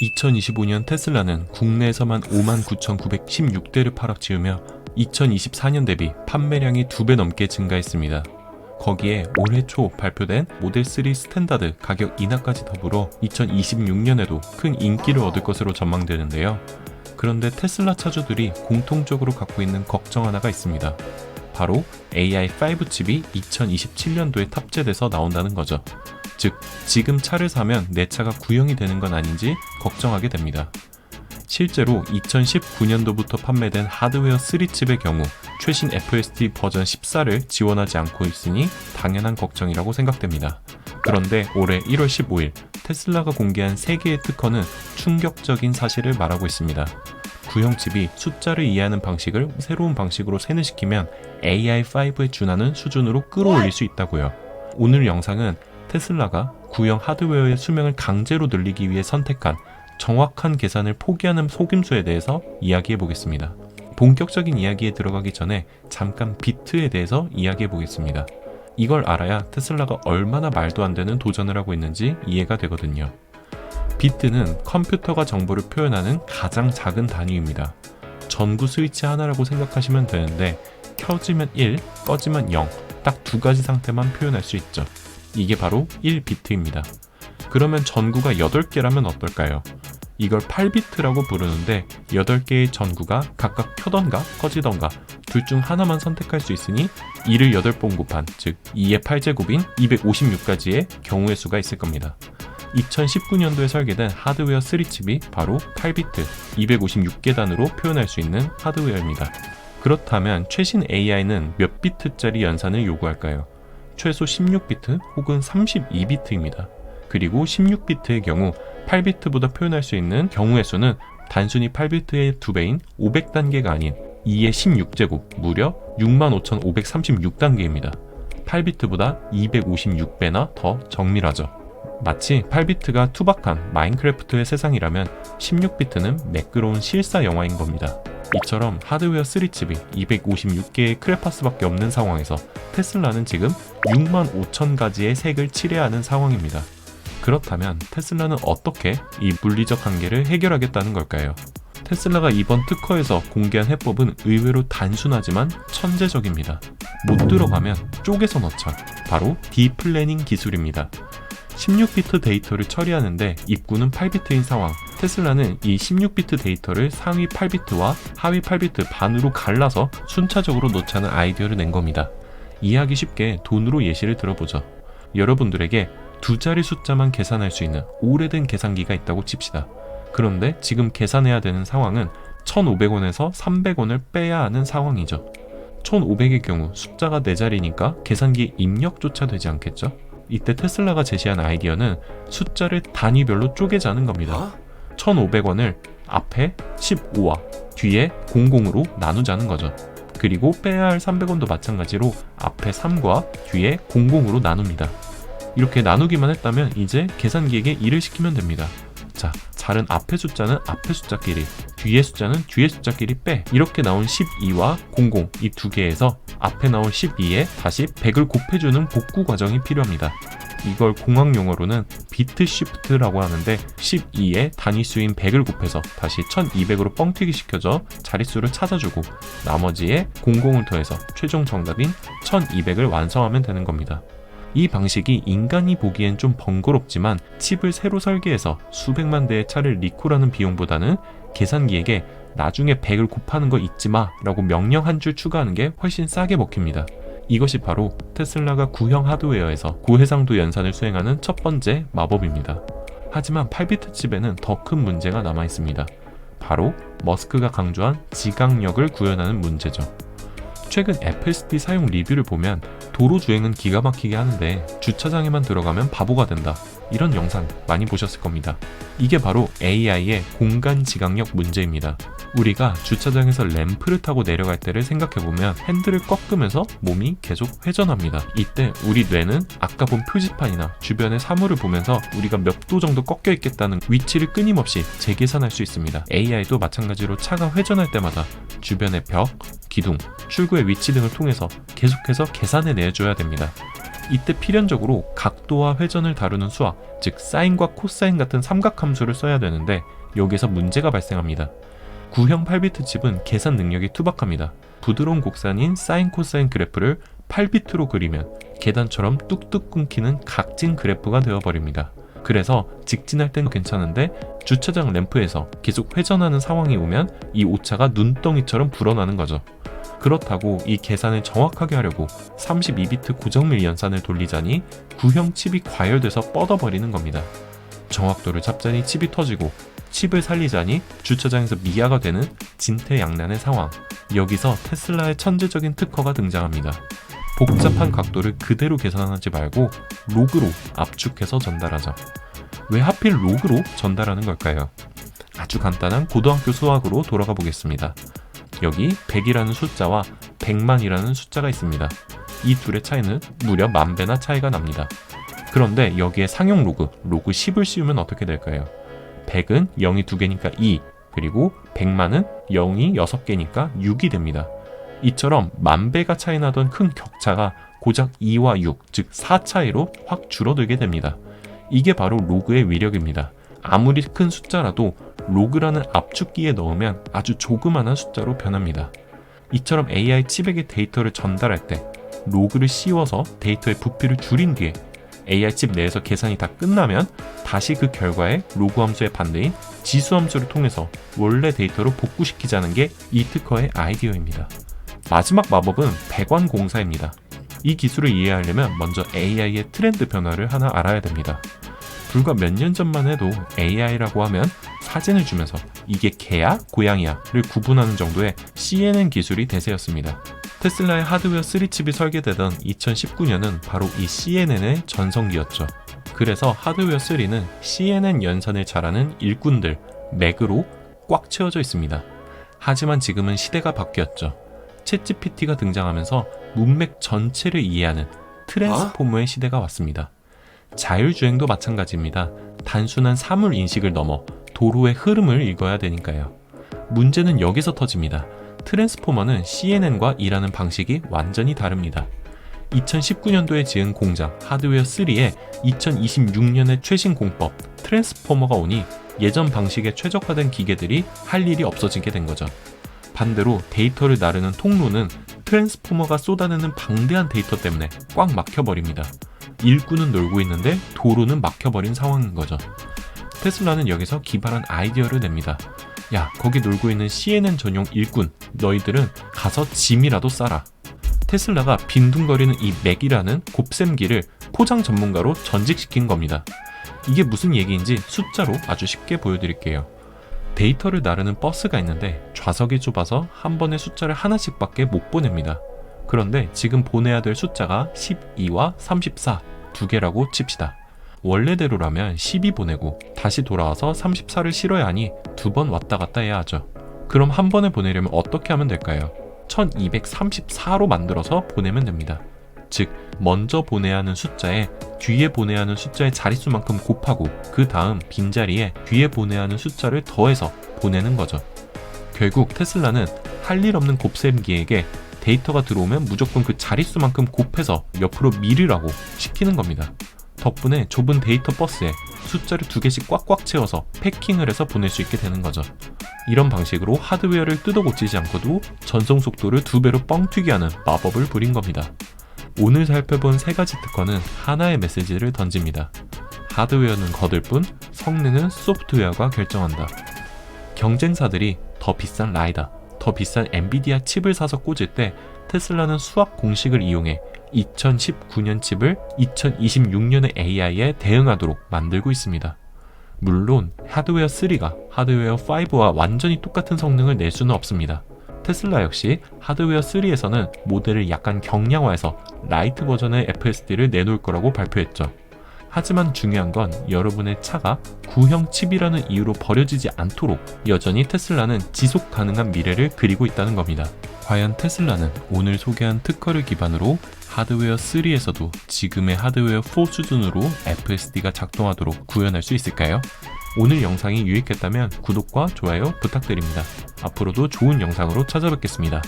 2025년 테슬라는 국내에서만 59,916대를 팔아치우며 2024년 대비 판매량이 2배 넘게 증가했습니다. 거기에 올해 초 발표된 모델 3 스탠다드 가격 인하까지 더불어 2026년에도 큰 인기를 얻을 것으로 전망되는데요. 그런데 테슬라 차주들이 공통적으로 갖고 있는 걱정 하나가 있습니다. 바로 AI5 칩이 2027년도에 탑재돼서 나온다는 거죠. 즉, 지금 차를 사면 내 차가 구형이 되는 건 아닌지 걱정하게 됩니다. 실제로 2019년도부터 판매된 하드웨어 3칩의 경우 최신 FSD 버전 14를 지원하지 않고 있으니 당연한 걱정이라고 생각됩니다. 그런데 올해 1월 15일 테슬라가 공개한 3개의 특허는 충격적인 사실을 말하고 있습니다. 구형칩이 숫자를 이해하는 방식을 새로운 방식으로 세뇌시키면 AI5에 준하는 수준으로 끌어올릴 수 있다고요. 오늘 영상은 테슬라가 구형 하드웨어의 수명을 강제로 늘리기 위해 선택한 정확한 계산을 포기하는 속임수에 대해서 이야기해 보겠습니다. 본격적인 이야기에 들어가기 전에 잠깐 비트에 대해서 이야기해 보겠습니다. 이걸 알아야 테슬라가 얼마나 말도 안 되는 도전을 하고 있는지 이해가 되거든요. 비트는 컴퓨터가 정보를 표현하는 가장 작은 단위입니다. 전구 스위치 하나라고 생각하시면 되는데 켜지면 1, 꺼지면 0, 딱 2가지 상태만 표현할 수 있죠. 이게 바로 1비트입니다. 그러면 전구가 8개라면 어떨까요? 이걸 8비트라고 부르는데 8개의 전구가 각각 켜던가 꺼지던가 둘 중 하나만 선택할 수 있으니 2를 8번 곱한, 즉 2의 8제곱인 256가지의 경우의 수가 있을 겁니다. 2019년도에 설계된 하드웨어 3칩이 바로 8비트, 256개 단으로 표현할 수 있는 하드웨어입니다. 그렇다면 최신 AI는 몇 비트짜리 연산을 요구할까요? 최소 16비트 혹은 32비트입니다. 그리고 16비트의 경우 8비트보다 표현할 수 있는 경우의 수는 단순히 8비트의 2배인 500단계가 아닌 2의 16제곱, 무려 65,536단계입니다. 8비트보다 256배나 더 정밀하죠. 마치 8비트가 투박한 마인크래프트의 세상이라면 16비트는 매끄러운 실사 영화인 겁니다. 이처럼 하드웨어 3칩이 256개의 크레파스밖에 없는 상황에서 테슬라는 지금 65,000가지의 색을 칠해야 하는 상황입니다. 그렇다면 테슬라는 어떻게 이 물리적 한계를 해결하겠다는 걸까요? 테슬라가 이번 특허에서 공개한 해법은 의외로 단순하지만 천재적입니다. 못 들어가면 쪼개서 넣자. 바로 디플래닝 기술입니다. 16비트 데이터를 처리하는데 입구는 8비트인 상황. 테슬라는 이 16비트 데이터를 상위 8비트와 하위 8비트 반으로 갈라서 순차적으로 넣자는 아이디어를 낸 겁니다. 이해하기 쉽게 돈으로 예시를 들어보죠. 여러분들에게 2자리 숫자만 계산할 수 있는 오래된 계산기가 있다고 칩시다. 그런데 지금 계산해야 되는 상황은 1,500원에서 300원을 빼야 하는 상황이죠. 1,500의 경우 숫자가 4자리니까 계산기 입력조차 되지 않겠죠? 이때 테슬라가 제시한 아이디어는 숫자를 단위별로 쪼개자는 겁니다. 1,500원을 앞에 15와 뒤에 00으로 나누자는 거죠. 그리고 빼야 할 300원도 마찬가지로 앞에 3과 뒤에 00으로 나눕니다. 이렇게 나누기만 했다면 이제 계산기에게 일을 시키면 됩니다. 자, 자른 앞의 숫자는 앞의 숫자끼리, 뒤의 숫자는 뒤의 숫자끼리 빼. 이렇게 나온 12와 00, 이 두 개에서 앞에 나온 12에 다시 100을 곱해주는 복구 과정이 필요합니다. 이걸 공학 용어로는 비트 시프트라고 하는데 12의 단위수인 100을 곱해서 다시 1200으로 뻥튀기 시켜줘 자릿수를 찾아주고 나머지에 00을 더해서 최종 정답인 1200을 완성하면 되는 겁니다. 이 방식이 인간이 보기엔 좀 번거롭지만 칩을 새로 설계해서 수백만 대의 차를 리콜하는 비용보다는 계산기에게 나중에 100을 곱하는 거 잊지 마 라고 명령 한 줄 추가하는 게 훨씬 싸게 먹힙니다. 이것이 바로 테슬라가 구형 하드웨어에서 고해상도 연산을 수행하는 첫 번째 마법입니다. 하지만 8비트 칩에는 더 큰 문제가 남아 있습니다. 바로 머스크가 강조한 지각력을 구현하는 문제죠. 최근 FSD 사용 리뷰를 보면 도로 주행은 기가 막히게 하는데 주차장에만 들어가면 바보가 된다. 이런 영상 많이 보셨을 겁니다. 이게 바로 AI의 공간 지각력 문제입니다. 우리가 주차장에서 램프를 타고 내려갈 때를 생각해보면 핸들을 꺾으면서 몸이 계속 회전합니다. 이때 우리 뇌는 아까 본 표지판이나 주변의 사물을 보면서 우리가 몇 도 정도 꺾여 있겠다는 위치를 끊임없이 재계산할 수 있습니다. AI도 마찬가지로 차가 회전할 때마다 주변의 벽, 기둥, 출구의 위치 등을 통해서 계속해서 계산해 내줘야 됩니다. 이때 필연적으로 각도와 회전을 다루는 수학, 즉 사인과 코사인 같은 삼각함수를 써야 되는데 여기서 문제가 발생합니다. 구형 8비트 칩은 계산 능력이 투박합니다. 부드러운 곡선인 사인 코사인 그래프를 8비트로 그리면 계단처럼 뚝뚝 끊기는 각진 그래프가 되어버립니다. 그래서 직진할 땐 괜찮은데 주차장 램프에서 계속 회전하는 상황이 오면 이 오차가 눈덩이처럼 불어나는 거죠. 그렇다고 이 계산을 정확하게 하려고 32비트 고정밀 연산을 돌리자니 구형 칩이 과열돼서 뻗어버리는 겁니다. 정확도를 잡자니 칩이 터지고 칩을 살리자니 주차장에서 미아가 되는 진퇴양난의 상황. 여기서 테슬라의 천재적인 특허가 등장합니다. 복잡한 각도를 그대로 계산하지 말고 로그로 압축해서 전달하자. 왜 하필 로그로 전달하는 걸까요? 아주 간단한 고등학교 수학으로 돌아가 보겠습니다. 여기 100이라는 숫자와 100만이라는 숫자가 있습니다. 이 둘의 차이는 무려 10,000배나 차이가 납니다. 그런데 여기에 상용 로그 10을 씌우면 어떻게 될까요? 100은 0이 2개니까 2, 그리고 100만은 0이 6개니까 6이 됩니다. 이처럼 10,000배가 차이 나던 큰 격차가 고작 2와 6, 즉 4 차이로 확 줄어들게 됩니다. 이게 바로 로그의 위력입니다. 아무리 큰 숫자라도 로그라는 압축기에 넣으면 아주 조그마한 숫자로 변합니다. 이처럼 AI 칩에게 데이터를 전달할 때 로그를 씌워서 데이터의 부피를 줄인 뒤에 AI 칩 내에서 계산이 다 끝나면 다시 그 결과에 로그 함수의 반대인 지수 함수를 통해서 원래 데이터로 복구시키자는 게 이 특허의 아이디어입니다. 마지막 마법은 배관공사입니다. 이 기술을 이해하려면 먼저 AI의 트렌드 변화를 하나 알아야 됩니다. 불과 몇 년 전만 해도 AI라고 하면 사진을 주면서 이게 개야? 고양이야? 를 구분하는 정도의 CNN 기술이 대세였습니다. 테슬라의 하드웨어 3칩이 설계되던 2019년은 바로 이 CNN의 전성기였죠. 그래서 하드웨어 3는 CNN 연산을 잘하는 일꾼들, 맥으로 꽉 채워져 있습니다. 하지만 지금은 시대가 바뀌었죠. 챗GPT가 등장하면서 문맥 전체를 이해하는 트랜스포머의 시대가 왔습니다. 자율주행도 마찬가지입니다. 단순한 사물 인식을 넘어 도로의 흐름을 읽어야 되니까요. 문제는 여기서 터집니다. 트랜스포머는 CNN과 일하는 방식이 완전히 다릅니다. 2019년도에 지은 공장 하드웨어 3에 2026년의 최신 공법 트랜스포머가 오니 예전 방식에 최적화된 기계들이 할 일이 없어지게 된 거죠. 반대로 데이터를 나르는 통로는 트랜스포머가 쏟아내는 방대한 데이터 때문에 꽉 막혀버립니다. 일꾼은 놀고 있는데 도로는 막혀버린 상황인 거죠. 테슬라는 여기서 기발한 아이디어를 냅니다. 야, 거기 놀고 있는 CNN 전용 일꾼, 너희들은 가서 짐이라도 싸라. 테슬라가 빈둥거리는 이 맥이라는 곱셈기를 포장 전문가로 전직시킨 겁니다. 이게 무슨 얘기인지 숫자로 아주 쉽게 보여드릴게요. 데이터를 나르는 버스가 있는데 좌석이 좁아서 한 번에 숫자를 하나씩밖에 못 보냅니다. 그런데 지금 보내야 될 숫자가 12와 34 두 개라고 칩시다. 원래대로라면 12 보내고 다시 돌아와서 34를 실어야 하니 두 번 왔다 갔다 해야 하죠. 그럼 한 번에 보내려면 어떻게 하면 될까요? 1234로 만들어서 보내면 됩니다. 즉 먼저 보내야 하는 숫자에 뒤에 보내야 하는 숫자의 자릿수만큼 곱하고 그 다음 빈자리에 뒤에 보내야 하는 숫자를 더해서 보내는 거죠. 결국 테슬라는 할 일 없는 곱셈기에게 데이터가 들어오면 무조건 그 자릿수만큼 곱해서 옆으로 밀으라고 시키는 겁니다. 덕분에 좁은 데이터 버스에 숫자를 2개씩 꽉꽉 채워서 패킹을 해서 보낼 수 있게 되는 거죠. 이런 방식으로 하드웨어를 뜯어 고치지 않고도 전송 속도를 2배로 뻥튀기 하는 마법을 부린 겁니다. 오늘 살펴본 3가지 특허는 하나의 메시지를 던집니다. 하드웨어는 거들 뿐 성능은 소프트웨어가 결정한다. 경쟁사들이 더 비싼 라이다, 더 비싼 엔비디아 칩을 사서 꽂을 때 테슬라는 수학 공식을 이용해 2019년 칩을 2026년의 AI에 대응하도록 만들고 있습니다. 물론 하드웨어 3가 하드웨어 5와 완전히 똑같은 성능을 낼 수는 없습니다. 테슬라 역시 하드웨어 3에서는 모델을 약간 경량화해서 라이트 버전의 FSD를 내놓을 거라고 발표했죠. 하지만 중요한 건 여러분의 차가 구형 칩이라는 이유로 버려지지 않도록 여전히 테슬라는 지속 가능한 미래를 그리고 있다는 겁니다. 과연 테슬라는 오늘 소개한 특허를 기반으로 하드웨어 3에서도 지금의 하드웨어 4 수준으로 FSD가 작동하도록 구현할 수 있을까요? 오늘 영상이 유익했다면 구독과 좋아요 부탁드립니다. 앞으로도 좋은 영상으로 찾아뵙겠습니다.